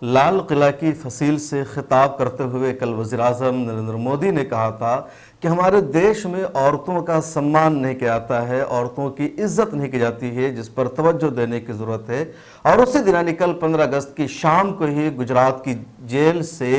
लाल किला की फसील से खिताब करते हुए कल वज़ीर-ए-आज़म नरेंद्र मोदी ने कहा था कि हमारे देश में औरतों का सम्मान नहीं किया जाता है, औरतों की इज्जत नहीं की जाती है, जिस पर तवज्जो देने की ज़रूरत है। और उसी दिन यानी कल 15 अगस्त की शाम को ही गुजरात की जेल से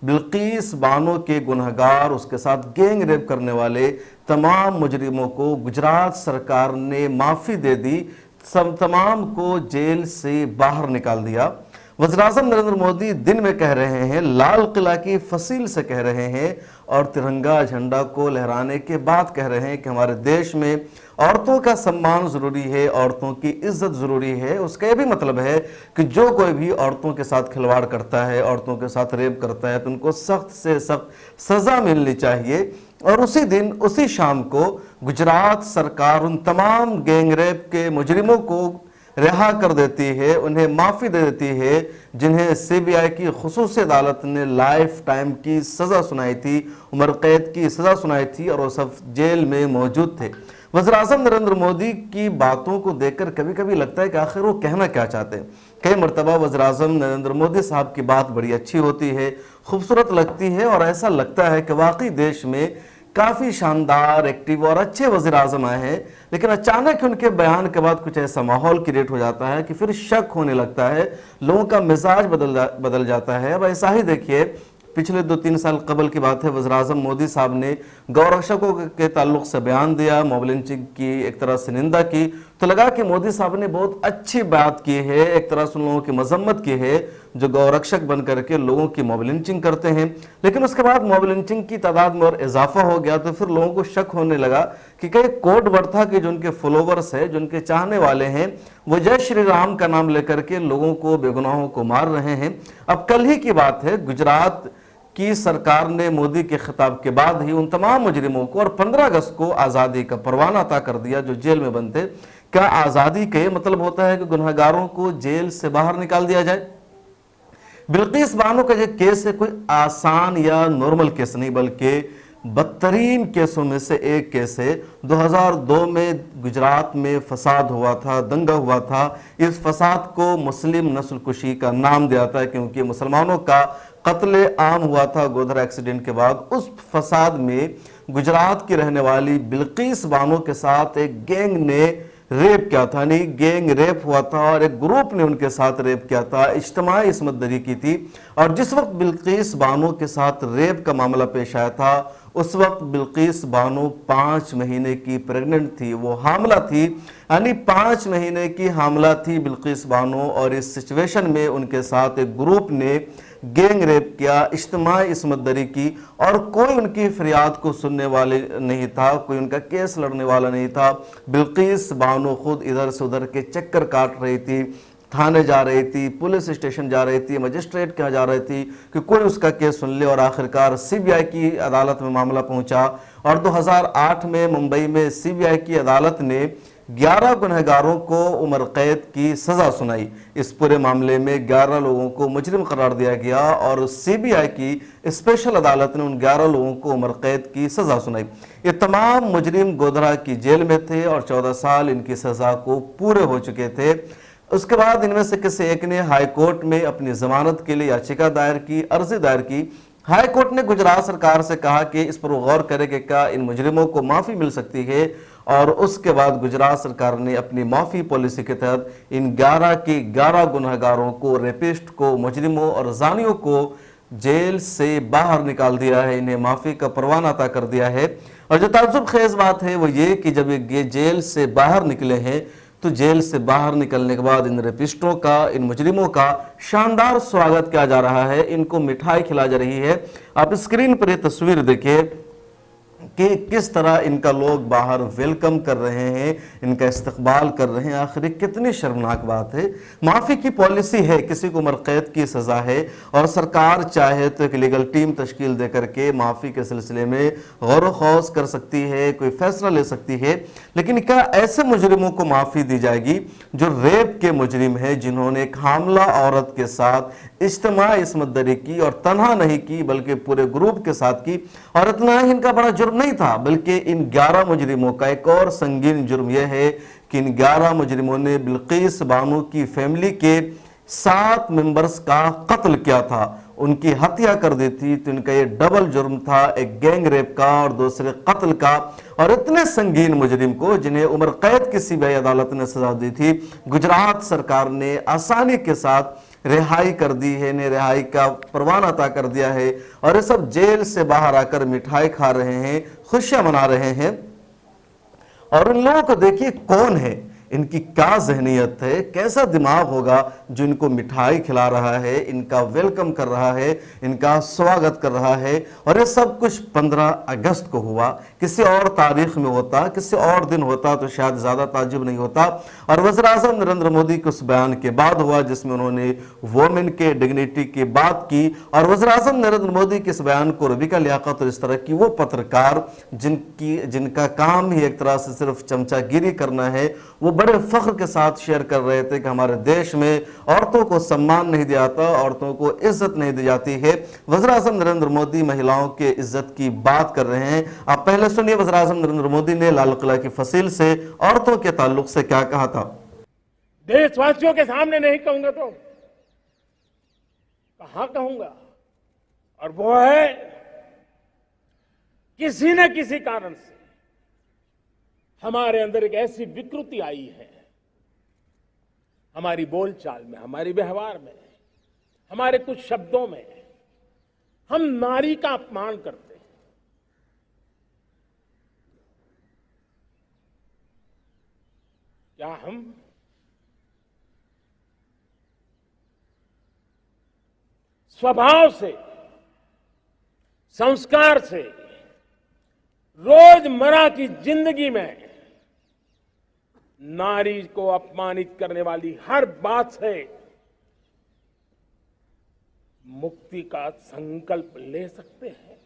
बिल्किस बानो के गुनहगार, उसके साथ गैंग रेप करने वाले तमाम मुजरिमों को गुजरात सरकार ने माफ़ी दे दी, सब तमाम को जेल से बाहर निकाल दिया। वज़ीर-ए-आज़म नरेंद्र मोदी दिन में कह रहे हैं, लाल किला की फसील से कह रहे हैं और तिरंगा झंडा को लहराने के बाद कह रहे हैं कि हमारे देश में औरतों का सम्मान ज़रूरी है, औरतों की इज्जत ज़रूरी है। उसका यह भी मतलब है कि जो कोई भी औरतों के साथ खिलवाड़ करता है, औरतों के साथ रेप करता है, तो उनको सख्त से सख्त सज़ा मिलनी चाहिए। और उसी दिन उसी शाम को गुजरात सरकार उन तमाम गैंग रेप के मुजरिमों को रिहा कर देती है, उन्हें माफ़ी दे देती है, जिन्हें सीबीआई की खुसूसी अदालत ने लाइफ टाइम की सज़ा सुनाई थी, उम्र कैद की सज़ा सुनाई थी और वो सब जेल में मौजूद थे। वज़ीर-ए-आज़म नरेंद्र मोदी की बातों को देखकर कभी कभी लगता है कि आखिर वो कहना क्या चाहते हैं। कई मरतबा वज़ीर-ए-आज़म नरेंद्र मोदी साहब की बात बड़ी अच्छी होती है, खूबसूरत लगती है और ऐसा लगता है कि वाकई देश में काफ़ी शानदार, एक्टिव और अच्छे वज़ीर-ए-आज़म आए हैं, लेकिन अचानक उनके बयान के बाद कुछ ऐसा माहौल क्रिएट हो जाता है कि फिर शक होने लगता है, लोगों का मिजाज बदल जाता है। अब ऐसा ही देखिए, पिछले 2-3 साल कबल की बात है, वज़ीर-ए-आज़म मोदी साहब ने गौरक्षकों के ताल्लुक से बयान दिया, मॉब लिंचिंग की एक तरह से निंदा की, तो लगा कि मोदी साहब ने बहुत अच्छी बात की है, एक तरह से उन लोगों की मजम्मत की है जो गौरक्षक बन करके लोगों की मॉब लिंचिंग करते हैं। लेकिन उसके बाद मॉब लिंचिंग की तादाद में और इजाफा हो गया, तो फिर लोगों को शक होने लगा कि कहीं कोड वर्ड था कि जो उनके फॉलोवर्स है, जो उनके चाहने वाले हैं, वो जय श्री राम का नाम लेकर के लोगों को, बेगुनाहों को मार रहे हैं। अब कल ही की बात है, गुजरात की सरकार ने मोदी के खिताब के बाद ही उन तमाम मुजरिमों को और 15 अगस्त को आज़ादी का परवाना अता कर दिया जो जेल में बंद थे। क्या आज़ादी का मतलब होता है कि गुनहगारों को जेल से बाहर निकाल दिया जाए? बिल्किस बानो का जो केस है कोई आसान या नॉर्मल केस नहीं, बल्कि बदतरीन केसों में से एक केस है। 2002 में गुजरात में फसाद हुआ था, दंगा हुआ था। इस फसाद को मुस्लिम नस्लकुशी का नाम दिया था क्योंकि मुसलमानों का कत्ले आम हुआ था गोधरा एक्सीडेंट के बाद। उस फसाद में गुजरात की रहने वाली बिल्किस बानो के साथ एक गैंग ने रेप किया था, यानी गैंग रेप हुआ था और एक ग्रुप ने उनके साथ रेप किया था, इज्तिमाई इस्मत दरी की थी। और जिस वक्त बिल्किस बानो के साथ रेप का मामला पेश आया था, उस वक्त बिल्किस बानो 5 महीने की प्रेग्नेंट थी, वो हामला थी, यानी 5 महीने की हामला थी बिल्किस बानो। और इस सिचुएशन में उनके साथ एक ग्रुप ने गैंग रेप किया, इज्तिमाई इस्मत दरी की और कोई उनकी फरियाद को सुनने वाले नहीं था, कोई उनका केस लड़ने वाला नहीं था। बिल्किस बानो खुद इधर से उधर के चक्कर काट रही थी, थाने जा रही थी, पुलिस स्टेशन जा रही थी, मजिस्ट्रेट के यहाँ जा रही थी कि कोई उसका केस सुन ले। और आखिरकार सीबीआई की अदालत में मामला पहुंचा और 2008 में मुंबई में सीबीआई की अदालत ने 11 गुनहगारों को उम्र कैद की सज़ा सुनाई। इस पूरे मामले में 11 लोगों को मुजरिम करार दिया गया और सीबीआई की स्पेशल अदालत ने उन 11 लोगों को उम्र कैद की सज़ा सुनाई। ये तमाम मुजरिम गोधरा की जेल में थे और 14 साल इनकी सज़ा को पूरे हो चुके थे। उसके बाद इनमें से किसी एक ने हाई कोर्ट में अपनी जमानत के लिए याचिका दायर की, अर्जी दायर की। हाई कोर्ट ने गुजरात सरकार से कहा कि इस पर गौर करे कि क्या इन मुजरिमों को माफ़ी मिल सकती है। और उसके बाद गुजरात सरकार ने अपनी माफ़ी पॉलिसी के तहत इन 11 के 11 गुनहगारों को, रेपिस्ट को, मुजरिमों और जानियों को जेल से बाहर निकाल दिया है, इन्हें माफ़ी का परवाना अता कर दिया है। और जो ताज्जुब खेज बात है वो ये कि जब ये जेल से बाहर निकले हैं, तो जेल से बाहर निकलने के बाद इन रेपिस्टों का, इन मुजरिमों का शानदार स्वागत किया जा रहा है, इनको मिठाई खिलाई जा रही है। आप स्क्रीन पर ये तस्वीर देखिए कि किस तरह इनका लोग बाहर वेलकम कर रहे हैं, इनका इस्तकबाल कर रहे हैं। आखिर कितनी शर्मनाक बात है। माफ़ी की पॉलिसी है, किसी को उम्र कैद की सज़ा है और सरकार चाहे तो एक लीगल टीम तश्कील दे करके माफ़ी के सिलसिले में गौर खौस कर सकती है, कोई फैसला ले सकती है। लेकिन क्या ऐसे मुजरिमों को माफ़ी दी जाएगी जो रेप के मुजरिम हैं, जिन्होंने एक हामला औरत के साथ इज्तिमाई इस्मत दरी की और तन्हा नहीं की बल्कि पूरे ग्रुप के साथ की। और इतना ही इनका बड़ा जुर्म नहीं था, बल्कि इन 11 मुजरिमों का एक और संगीन जुर्म यह है कि इन 11 मुजरिमों ने बिल्किस बानो की फैमिली के 7 मेंबर्स का कत्ल किया था, उनकी हत्या कर दी थी। तो इनका ये डबल जुर्म था, एक गैंग रेप का और दूसरे कत्ल का। और इतने संगीन मुजरिम को जिन्हें उम्र कैद की सीबीआई अदालत ने सजा दी थी, गुजरात सरकार ने आसानी के साथ रिहाई कर दी है, इन्हें रिहाई का परवान अता कर दिया है। और ये सब जेल से बाहर आकर मिठाई खा रहे हैं, खुशियां मना रहे हैं। और इन लोगों को देखिए कौन है, इनकी क्या जहनीत है, कैसा दिमाग होगा जो इनको मिठाई खिला रहा है, इनका वेलकम कर रहा है, इनका स्वागत कर रहा है। और ये सब कुछ 15 अगस्त को हुआ। किसी और तारीख में होता, किसी और दिन होता तो शायद ज्यादा ताजुब नहीं होता। और वज़ीर आज़म नरेंद्र मोदी के उस बयान के बाद हुआ जिसमें उन्होंने वोमेन के डिग्निटी की बात की। और वज़ीर आज़म नरेंद्र मोदी के इस बयान को रबीका लियाकत और इस तरह की वो पत्रकार जिनका काम ही एक तरह से सिर्फ चमचागिरी करना है, वो बड़े फख्र के साथ शेयर कर रहे थे कि हमारे देश में औरतों को सम्मान नहीं दिया जाता, औरतों को इज्जत नहीं दी जाती है। वज़ीर आज़म नरेंद्र मोदी महिलाओं के इज्जत की बात कर रहे हैं। आप पहले सुनिए वज़ीर आज़म नरेंद्र मोदी ने लाल किला की फसील से औरतों के ताल्लुक से क्या कहा था। देशवासियों के सामने नहीं कहूंगा तो कहां कहूंगा, और वो है किसी न किसी कारण से हमारे अंदर एक ऐसी विकृति आई है, हमारी बोलचाल में, हमारे व्यवहार में, हमारे कुछ शब्दों में, हम नारी का अपमान करते हैं। क्या हम स्वभाव से, संस्कार से, रोजमर्रा की जिंदगी में नारी को अपमानित करने वाली हर बात से मुक्ति का संकल्प ले सकते हैं?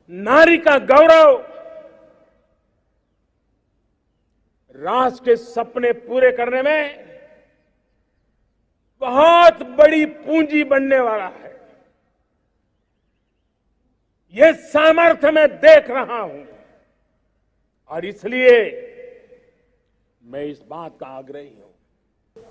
नारी का गौरव राष्ट्र के सपने पूरे करने में बहुत बड़ी पूंजी बनने वाला है। यह सामर्थ्य मैं देख रहा हूं और इसलिए मैं इस बात का आग्रही हूं।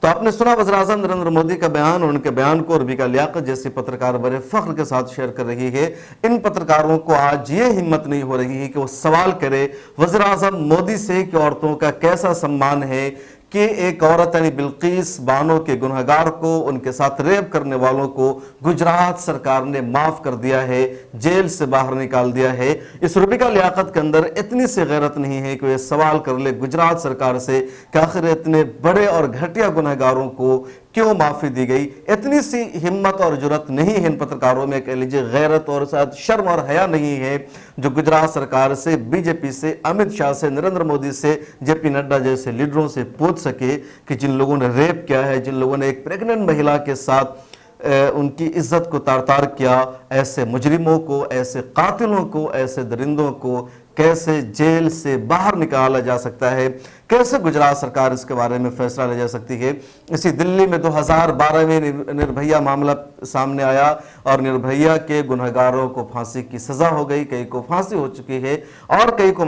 तो आपने सुना वज़ीर आज़म नरेंद्र मोदी का बयान, और उनके बयान को रबीका लियाकत जैसी पत्रकार बड़े फख्र के साथ शेयर कर रही है। इन पत्रकारों को आज ये हिम्मत नहीं हो रही है कि वो सवाल करे वज़ीर आज़म मोदी से कि औरतों का कैसा सम्मान है कि एक औरत यानी बिल्किस बानो के गुनहगार को, उनके साथ रेप करने वालों को गुजरात सरकार ने माफ कर दिया है, जेल से बाहर निकाल दिया है। इस रबीका लियाकत के अंदर इतनी सी गैरत नहीं है कि वे सवाल कर ले गुजरात सरकार से कि आखिर इतने बड़े और घटिया गुनहगारों को क्यों माफी दी गई। इतनी सी हिम्मत और जुर्रत नहीं है इन पत्रकारों में, कह लीजिए गैरत और शायद शर्म और हया नहीं है, जो गुजरात सरकार से, बीजेपी से, अमित शाह से, नरेंद्र मोदी से, जेपी नड्डा जैसे लीडरों से पूछ सके कि जिन लोगों ने रेप किया है, जिन लोगों ने एक प्रेग्नेंट महिला के साथ उनकी इज्जत को तार तार किया, ऐसे मुजरिमों को, ऐसे कातिलों को, ऐसे दरिंदों को कैसे जेल से बाहर निकाला जा सकता है, कैसे गुजरात सरकार इसके बारे में फैसला ले जा सकती है। इसी दिल्ली में 2012 में निर्भया मामला सामने आया और निर्भया के गुनहगारों को फांसी की सजा हो गई, कई को फांसी हो चुकी है और कई को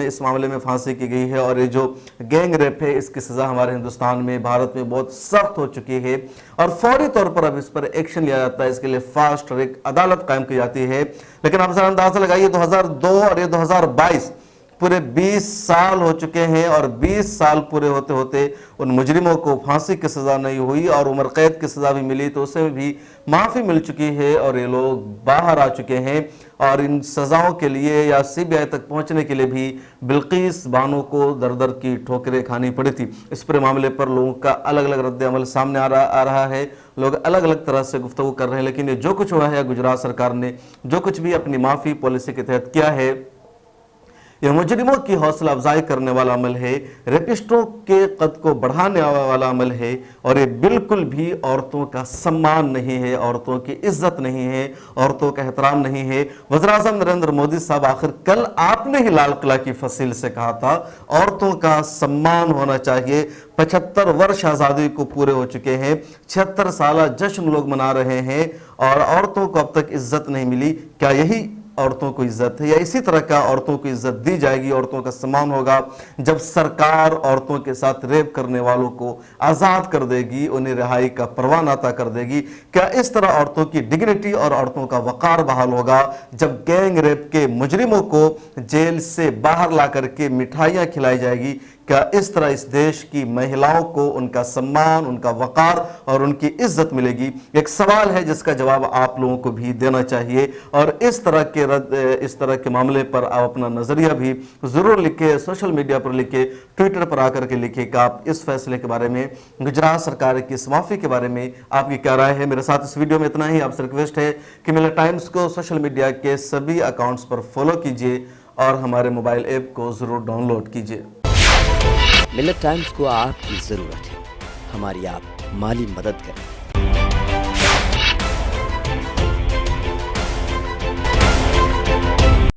इस मामले में फांसी की गई है। और ये जो गैंग रेप है इसकी सजा हमारे हिंदुस्तान में, भारत में बहुत सख्त हो चुकी है और फौरी तौर पर अब इस पर एक्शन लिया जाता है। इसके लिए फास्ट ट्रैक अदालत कायम की जाती है। लेकिन आप जरा अंदाजा लगाइए, 2002 और ये 2022 पूरे 20 साल हो चुके हैं और 20 साल पूरे होते होते उन मुजरिमों को फांसी की सजा नहीं हुई और उम्र कैद की सजा भी मिली तो उससे भी माफी मिल चुकी है और ये लोग बाहर आ चुके हैं। और इन सजाओं के लिए या सीबीआई तक पहुंचने के लिए भी बिल्किस बानो को दर दर की ठोकरें खानी पड़ी थी। इस पूरे मामले पर लोगों का अलग अलग रद्द अमल सामने आ रहा है, लोग अलग अलग तरह से गुफ्तगू कर रहे हैं। लेकिन ये जो कुछ हुआ है, गुजरात सरकार ने जो कुछ भी अपनी माफी पॉलिसी के तहत किया है, यह मुजरिमों की हौसला अफजाई करने वाला अमल है, रेपिस्टों के कद को बढ़ाने वाला अमल है और ये बिल्कुल भी औरतों का सम्मान नहीं है, औरतों की इज्जत नहीं है, औरतों का एहतराम नहीं है। वज़ीर-ए-आज़म नरेंद्र मोदी साहब, आखिर कल आपने ही लाल किला की फसील से कहा था औरतों का सम्मान होना चाहिए। 75 वर्ष आज़ादी को पूरे हो चुके हैं, 76 साल जश्न लोग मना रहे हैं और औरतों को अब तक इज्जत नहीं मिली। क्या यही औरतों को इज्जत है? या इसी तरह का औरतों को इज्जत दी जाएगी, औरतों का सम्मान होगा जब सरकार औरतों के साथ रेप करने वालों को आज़ाद कर देगी, उन्हें रिहाई का परवाना अता कर देगी? क्या इस तरह औरतों की डिग्निटी और औरतों का वक़ार बहाल होगा जब गैंग रेप के मुजरिमों को जेल से बाहर ला करके मिठाइयाँ खिलाई जाएगी? क्या इस तरह इस देश की महिलाओं को उनका सम्मान, उनका वक़ार और उनकी इज्जत मिलेगी? एक सवाल है जिसका जवाब आप लोगों को भी देना चाहिए और इस तरह के मामले पर आप अपना नज़रिया भी ज़रूर लिखें, सोशल मीडिया पर लिखें, ट्विटर पर आकर के लिखें कि आप इस फैसले के बारे में, गुजरात सरकार की इस माफ़ी के बारे में आपकी क्या राय है। मेरे साथ इस वीडियो में इतना ही। आपसे रिक्वेस्ट है कि मिलत टाइम्स को सोशल मीडिया के सभी अकाउंट्स पर फॉलो कीजिए और हमारे मोबाइल ऐप को ज़रूर डाउनलोड कीजिए। मिलत टाइम्स को आपकी ज़रूरत है, हमारी आप माली मदद करें।